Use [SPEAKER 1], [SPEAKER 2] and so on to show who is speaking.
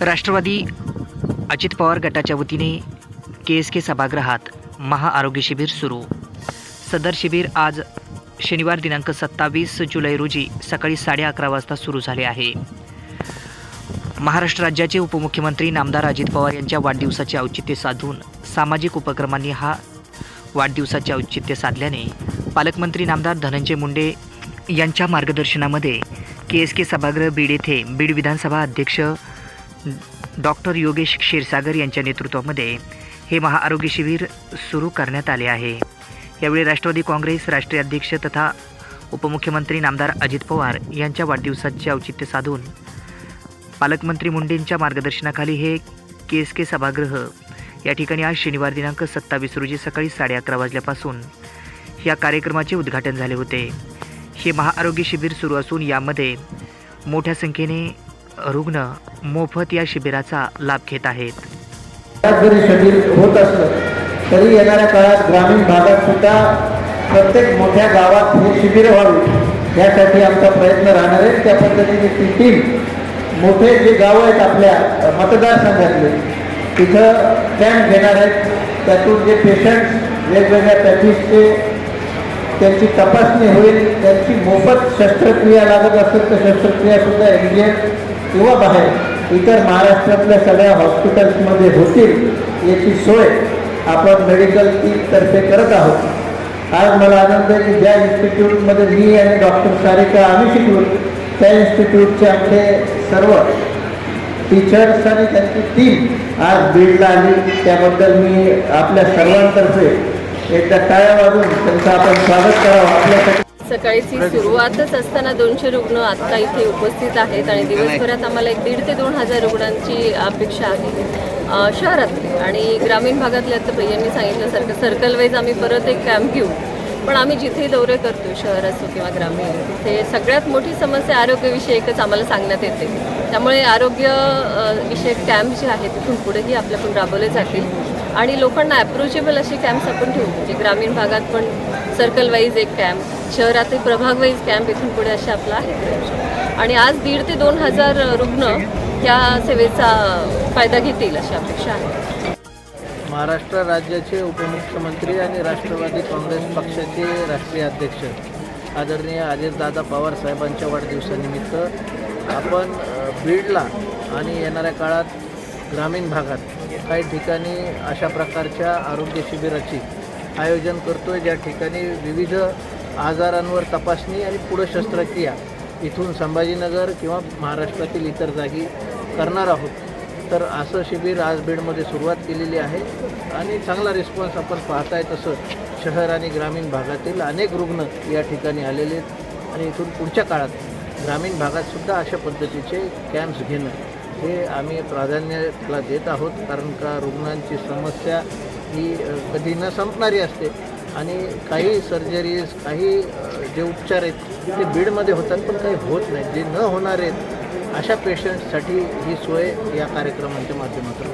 [SPEAKER 1] राष्ट्रवादी अजित पवार गटाच्या वतीने KSK सभागृहात महाआरोग्य शिबिर सुरू। सदर शिबिर आज शनिवार दिनांक 27 जुलै रोजी सकाळी 11:30 वाजता सुरू झाले आहे। महाराष्ट्र राज्याचे उपमुख्यमंत्री नामदार अजित पवार यांच्या वाढदिवसाचे औचित्य साधून सामाजिक उपक्रमांनी हा वाढदिवसाचे औचित्य साधल्याने पालकमंत्री नामदार धनंजय मुंडे यांच्या मार्गदर्शनामध्ये KSK सभागृह बीड येथे बीड विधानसभा अध्यक्ष डॉक्टर योगेश क्षीरसागर यांच्या नेतृत्वामध्ये हे महाआरोग्य शिबिर सुरू करण्यात आले आहे। यावेळी राष्ट्रवादी काँग्रेस राष्ट्रीय अध्यक्ष तथा उपमुख्यमंत्री नामदार अजित पवार यांच्या वाढदिवसाचे औचित्य साधून पालकमंत्री मुंडेंच्या मार्गदर्शनाखाली हे KSK सभागृह या ठिकाणी आज शनिवार दिनांक 27 रोजी सकाळी 11:30 वाजल्यापासून या कार्यक्रमाचे उद्घाटन झाले होते। हे महाआरोग्य शिबिर सुरू असून यामध्ये मोठ्या संख्येने रुग्ण मोफत या शिबिराचा लाभ घेत आहेत।
[SPEAKER 2] जरी शिबिर होत असलं तरी येणाऱ्या काळात ग्रामीण भागात सुद्धा प्रत्येक मोठ्या गावात हे शिबिर व्हावी यासाठी आमचा प्रयत्न राहणार आहे। त्या पद्धतीने ती टीम मोठे जे गावं आहेत आपल्या मतदारसंघातले तिथं कॅम्प घेणार आहेत। त्यातून जे पेशंट्स वेगवेगळ्या पॅथीजचे त्यांची तपासणी होईल, त्यांची मोफत शस्त्रक्रिया लागत असेल तर शस्त्रक्रियासुद्धा इंडियन किंवा बाहेर इतर महाराष्ट्रातल्या सगळ्या हॉस्पिटल्समध्ये होतील याची सोय आपण मेडिकल टीमतर्फे करत आहोत। आज मला आनंद आहे की ज्या इन्स्टिट्यूटमध्ये मी आणि डॉक्टर सारिका आम्ही शिकलो त्या इन्स्टिट्यूटचे आमचे सर्व टीचर्स आणि त्यांची टीम आज बीडला आली, त्याबद्दल मी आपल्या सर्वांतर्फे एकदा टाळ्या वाजवून त्यांचं आपण स्वागत करावं। आपल्यासाठी
[SPEAKER 3] सकाळची सुरुवातच असताना 200 रुग्ण आत्ता इथे उपस्थित आहेत आणि दिवसभरात आम्हाला 1,500 ते 2,000 रुग्णांची अपेक्षा आहे शहरातले आणि ग्रामीण भागातले। आता भैयांनी सांगितल्यासारखं सर्कल वाईज आम्ही परत एक कॅम्प घेऊ, पण आम्ही जिथे दौरे करतो शहर असो किंवा ग्रामीण तिथे सगळ्यात मोठी समस्या आरोग्यविषयकच आम्हाला सांगण्यात येते। त्यामुळे आरोग्य विषयक कॅम्प जे आहेत तिथून पुढेही आपल्याकडून राबवले जातील आणि लोकांना ॲप्रोचेबल असे कॅम्प्स आपण ठेवू, म्हणजे ग्रामीण भागात पण सर्कल वाईज एक कॅम्प, शहरातील प्रभाग वाईज कॅम्प इथून पुढे असे आपला आहे। आणि आज 1,500 ते 2,000 रुग्ण या सेवेचा फायदा घेतील अशी अपेक्षा आहे।
[SPEAKER 4] महाराष्ट्र राज्याचे उपमुख्यमंत्री आणि राष्ट्रवादी काँग्रेस पक्षाचे राष्ट्रीय अध्यक्ष आदरणीय अजितदादा पवार साहेबांच्या वाढदिवसानिमित्त आपण बीडला आणि येणाऱ्या काळात ग्रामीण भागात काही ठिकाणी अशा प्रकारच्या आरोग्य शिबिराची आयोजन करतो आहे, ज्या ठिकाणी विविध आजारांवर तपासणी आणि पुढं शस्त्रक्रिया इथून संभाजीनगर किंवा महाराष्ट्रातील इतर जागी करणार आहोत। तर असं शिबिर आज बीडमध्ये सुरुवात केलेली आहे आणि चांगला रिस्पॉन्स आपण पाहताय। तसं शहर आणि ग्रामीण भागातील अनेक रुग्ण या ठिकाणी आलेले आहेत आणि इथून पुढच्या काळात ग्रामीण भागातसुद्धा अशा पद्धतीचे कॅम्प्स घेणं हे आम्ही प्राधान्याला देत आहोत, कारण का रुग्णांची समस्या ही कधी न संपणारी असते आणि काही सर्जरीज काही जे उपचार आहेत ते बीडमध्ये होतात पण काही होत नाही, जे न होणार आहेत अशा पेशंट्ससाठी ही सोय या कार्यक्रमांच्या माध्यमातून